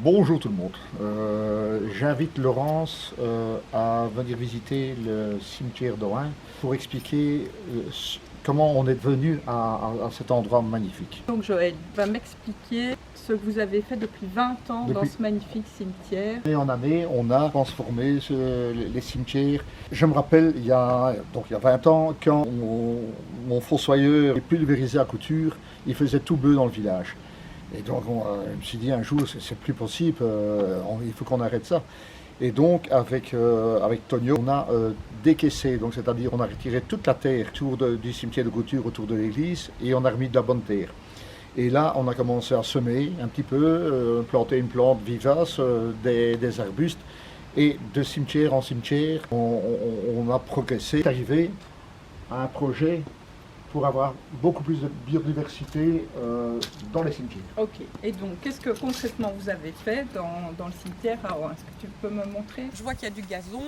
Bonjour tout le monde. J'invite Laurence à venir visiter le cimetière d'Ohain pour expliquer comment on est venu à cet endroit magnifique. Donc Joël va m'expliquer ce que vous avez fait depuis 20 ans dans ce magnifique cimetière. Année en année, on a transformé les cimetières. Je me rappelle, il y a 20 ans, quand mon fossoyeur pulvérisé à couture, il faisait tout bleu dans le village. Et donc, je me suis dit un jour, c'est plus possible, il faut qu'on arrête ça. Et donc, avec Tonio, on a décaissé, donc c'est-à-dire on a retiré toute la terre autour du cimetière de couture, autour de l'église, et on a remis de la bonne terre. Et là, on a commencé à semer un petit peu, planter une plante vivace, des arbustes, et de cimetière en cimetière, on a progressé, arrivé à un projet pour avoir beaucoup plus de biodiversité dans les cimetières. Ok, et donc qu'est-ce que concrètement vous avez fait dans le cimetière à Ohain? Est-ce que tu peux me montrer? Je vois qu'il y a du gazon.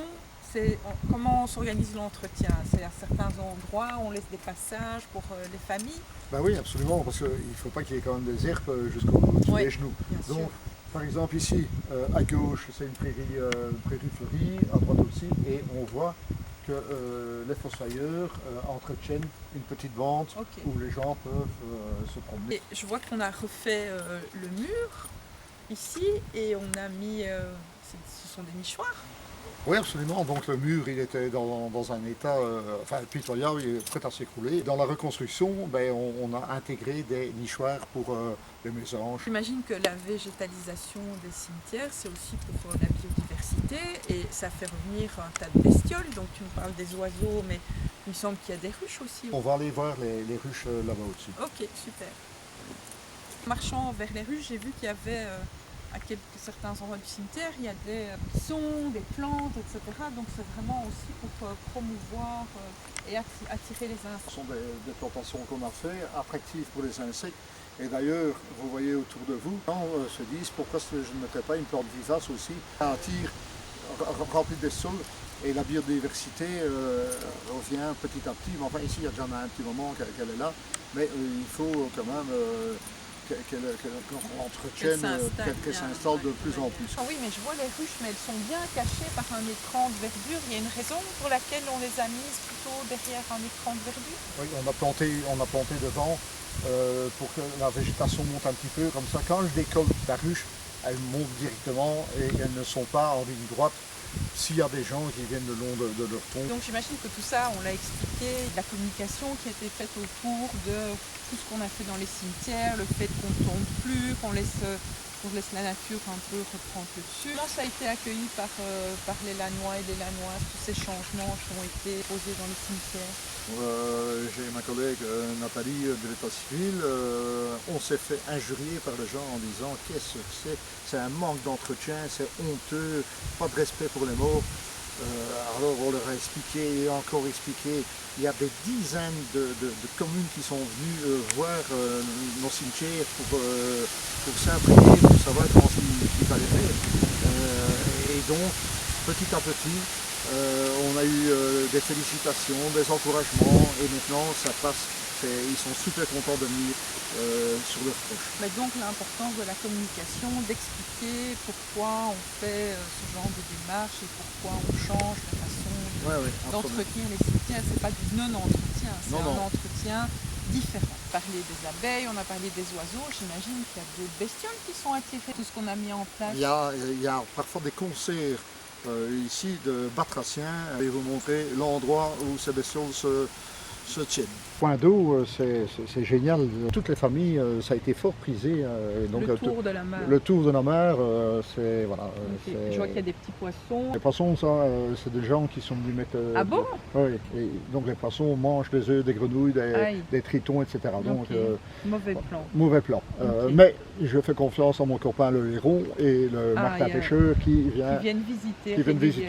Comment on s'organise l'entretien? C'est à certains endroits, on laisse des passages pour les familles? Ben oui, absolument, parce qu'il ne faut pas qu'il y ait quand même des herbes jusqu'au les genoux. Donc, par exemple ici, à gauche, c'est une prairie fleurie, à droite aussi, et on voit que les fossoyeurs entretiennent une petite bande où les gens peuvent se promener. Et je vois qu'on a refait le mur ici et on a mis, ce sont des nichoirs. Oui, absolument. Donc le mur, il était dans un état pitoyable, il est prêt à s'écrouler. Dans la reconstruction, on a intégré des nichoirs pour les mésanges. J'imagine que la végétalisation des cimetières, c'est aussi pour la biodiversité et ça fait revenir un tas de bestioles. Donc tu me parles des oiseaux, mais il me semble qu'il y a des ruches aussi. On va aller voir les ruches là-bas au-dessus. Ok, super. Marchant vers les ruches, j'ai vu qu'il y avait à certains endroits du cimetière, il y a des buissons, des plantes, etc. Donc c'est vraiment aussi pour promouvoir et attirer les insectes. Ce sont des plantations qu'on a fait, attractives pour les insectes. Et d'ailleurs, vous voyez autour de vous, les gens se disent pourquoi je ne mettrais pas une plante vivace aussi, ça attire, remplit des sols. Et la biodiversité revient petit à petit. Mais enfin, ici, il y a déjà un petit moment qu'elle est là. Mais il faut quand même qu'on entretienne, qu'elle s'installe de plus en plus. Ah oui, mais je vois les ruches, mais elles sont bien cachées par un écran de verdure. Il y a une raison pour laquelle on les a mises plutôt derrière un écran de verdure? Oui, on a planté devant pour que la végétation monte un petit peu. Comme ça, quand je décolle la ruche, elles montent directement et elles ne sont pas en ligne droite s'il y a des gens qui viennent le long de leur tronc. Donc j'imagine que tout ça, on l'a expliqué, la communication qui a été faite autour de tout ce qu'on a fait dans les cimetières, le fait qu'on ne tombe plus, qu'on laisse la nature un peu reprendre le dessus. Comment ça a été accueilli par les Lannois et les Lannoises, tous ces changements qui ont été posés dans les cimetières? J'ai ma collègue Nathalie de l'état civil, on s'est fait injurier par les gens en disant qu'est-ce que c'est un manque d'entretien, c'est honteux, pas de respect pour les morts. Alors on leur a expliqué et encore expliqué, il y a des dizaines de communes qui sont venues voir nos cimetières pour s'imprégner, pour savoir comment il fallait faire. Et donc petit à petit, on a eu des félicitations, des encouragements et maintenant ça passe. Ils sont super contents de venir sur leur proche. Mais donc l'importance de la communication, d'expliquer pourquoi on fait ce genre de démarche et pourquoi on change la façon d'entretenir les cimetières. C'est pas du non-entretien, c'est un entretien différent. On a parlé des abeilles, on a parlé des oiseaux, j'imagine qu'il y a d'autres bestioles qui sont attirées, tout ce qu'on a mis en place. Il y a parfois des concerts ici de batraciens. Je vais vous montrer l'endroit où ces bestioles se tiennent. Point d'eau, c'est génial. Toutes les familles, ça a été fort prisé. Donc, le tour de la mer. Le tour de la mer, c'est voilà. Je vois qu'il y a des petits poissons. Les poissons, ça, c'est des gens qui sont venus mettre. Ah bon? Oui. Et donc les poissons mangent des œufs, des grenouilles, des tritons, etc. Donc mauvais plan. Mauvais plan. Mais je fais confiance à mon copain le héron et le Martin Pêcheur qui viennent visiter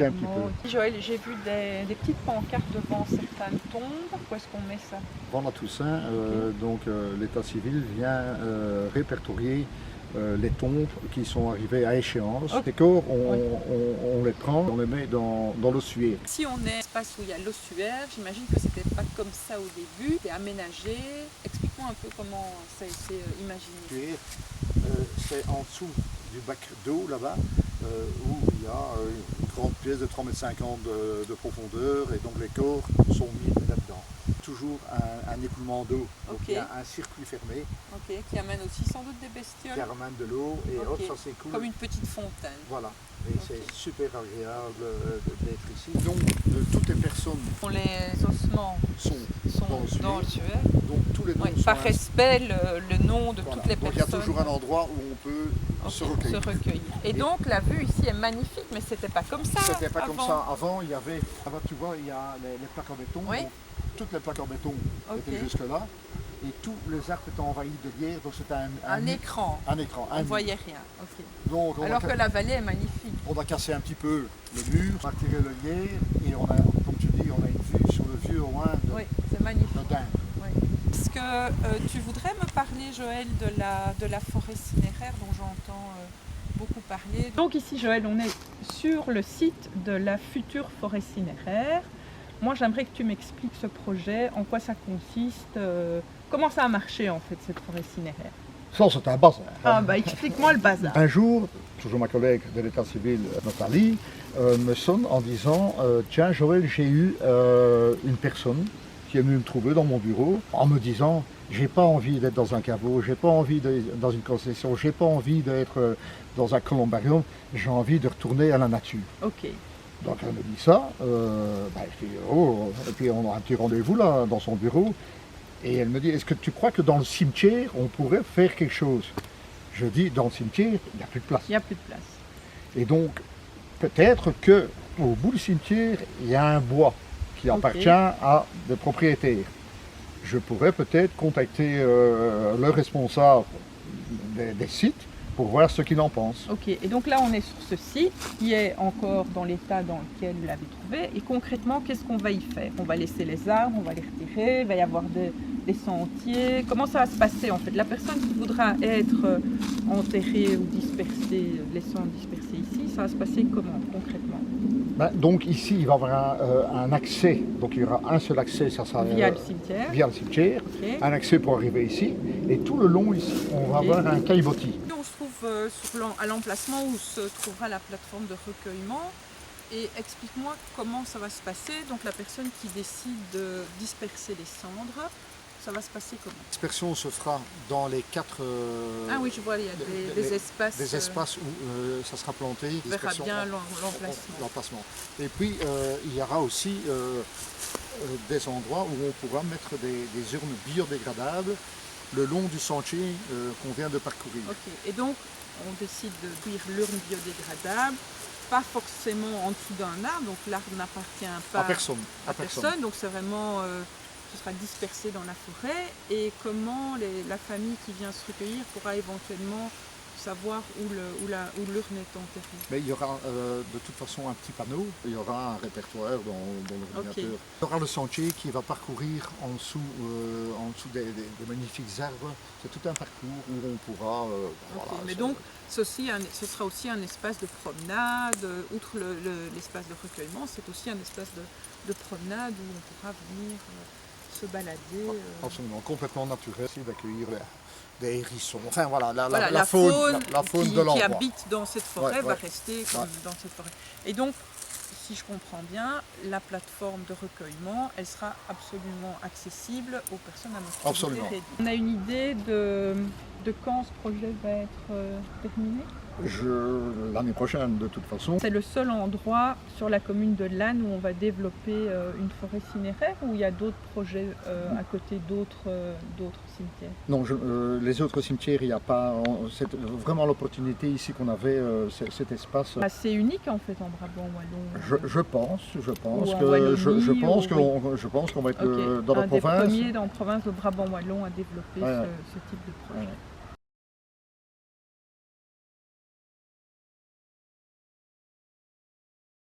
un petit peu. Joël, j'ai vu des petites pancartes devant certaines tombes. Où est-ce qu'on met ça? Avant la Toussaint, l'état civil vient répertorier les tombes qui sont arrivées à échéance. Les corps, on les prend, on les met dans l'ossuaire. Si on est espace où il y a l'ossuaire, j'imagine que c'était pas comme ça au début, c'était aménagé. Explique-moi un peu comment ça a été imaginé. C'est en dessous du bac d'eau là-bas, où il y a une grande pièce de 3,50 m de profondeur, et donc les corps sont mis là-dedans. Toujours un écoulement d'eau, donc il y a un circuit fermé qui amène aussi sans doute des bestioles. qui ramène de l'eau, et hop, ça s'écoule. Comme une petite fontaine. Voilà, et c'est super agréable d'être ici. Donc toutes les personnes Les ossements sont dans le suet. donc tous les noms sont Par respect, le nom de toutes les donc personnes. il y a toujours un endroit où on peut se recueillir. Et donc la vue ici est magnifique, mais c'était pas comme ça. C'était pas comme avant. ça. Avant, il y avait, là-bas, tu vois, il y a les plaques en béton. Oui. Donc, toutes les plaques en béton étaient jusque là, et tous les arbres étaient envahis de lierre, donc c'était un écran. Un écran. On ne voyait rien. Donc, alors que la vallée est magnifique. On a cassé un petit peu le mur, on a tiré le lierre, et on a, comme tu dis, on a une vue sur le vieux au moins de, c'est magnifique. de dingue. Est-ce que tu voudrais me parler, Joël, de la forêt cinéraire dont j'entends beaucoup parler? Donc ici, Joël, on est sur le site de la future forêt cinéraire. Moi, j'aimerais que tu m'expliques ce projet, en quoi ça consiste, comment ça a marché en fait cette forêt cinéraire. Ça, c'est un bazar. Ah bah explique-moi le bazar. Un jour, toujours ma collègue de l'état civil, Nathalie, me sonne en disant tiens Joël, j'ai eu une personne qui est venue me trouver dans mon bureau en me disant j'ai pas envie d'être dans un caveau, j'ai pas envie d'être dans une concession, j'ai pas envie d'être dans un columbarium, j'ai envie de retourner à la nature. Ok. Donc elle me dit ça, je dis oh, et puis on a un petit rendez-vous là dans son bureau, et elle me dit est-ce que tu crois que dans le cimetière on pourrait faire quelque chose? Je dis dans le cimetière il n'y a plus de place. Il n'y a plus de place. Et donc peut-être que au bout du cimetière il y a un bois qui appartient à des propriétaires. Je pourrais peut-être contacter le responsable des sites pour voir ce qu'il en pense. Ok, et donc là on est sur ce site qui est encore dans l'état dans lequel vous l'avez trouvé, et concrètement qu'est-ce qu'on va y faire? On va laisser les arbres, on va les retirer, il va y avoir des sentiers, comment ça va se passer en fait? La personne qui voudra être enterrée ou dispersée, laissant disperser ici, ça va se passer comment concrètement? Donc ici il va y avoir un accès, donc il y aura un seul accès, ça sera via le cimetière, un accès pour arriver ici, et tout le long ici on va avoir un caillebotis. On se trouve à l'emplacement où se trouvera la plateforme de recueillement, et explique-moi comment ça va se passer. Donc la personne qui décide de disperser les cendres, ça va se passer comment? La dispersion se fera dans les 4... ah oui, je vois, il y a des espaces... Des espaces où ça sera planté. On verra bien l'emplacement. Et puis il y aura aussi des endroits où on pourra mettre des urnes biodégradables le long du sentier qu'on vient de parcourir. Ok, et donc on décide de cuire l'urne biodégradable, pas forcément en dessous d'un arbre, donc l'arbre n'appartient pas à personne. Donc c'est vraiment... ce sera dispersé dans la forêt, et comment la famille qui vient se recueillir pourra éventuellement savoir où l'urne est enterrée. Mais il y aura de toute façon un petit panneau, il y aura un répertoire dans l'ordinateur. Il y aura le sentier qui va parcourir en dessous des magnifiques arbres. C'est tout un parcours où on pourra... voilà, mais donc ce sera aussi un espace de promenade, outre l'espace de recueillement, c'est aussi un espace de promenade où on pourra venir se balader. Absolument, complètement naturel, d'accueillir des hérissons. Enfin voilà, la faune de l'endroit. qui habite dans cette forêt va rester comme dans cette forêt. Et donc, si je comprends bien, la plateforme de recueillement, elle sera absolument accessible aux personnes à mobilité réduite. On a une idée de quand ce projet va être terminé? L'année prochaine de toute façon. C'est le seul endroit sur la commune de Lannes où on va développer une forêt cinéraire, ou il y a d'autres projets à côté d'autres cimetières? Non, les autres cimetières, il n'y a pas... C'est vraiment l'opportunité ici qu'on avait, cet espace. C'est unique en fait en Brabant wallon. Je pense qu'on va être dans la province. Des premiers dans la province de Brabant wallon à développer ce type de projet.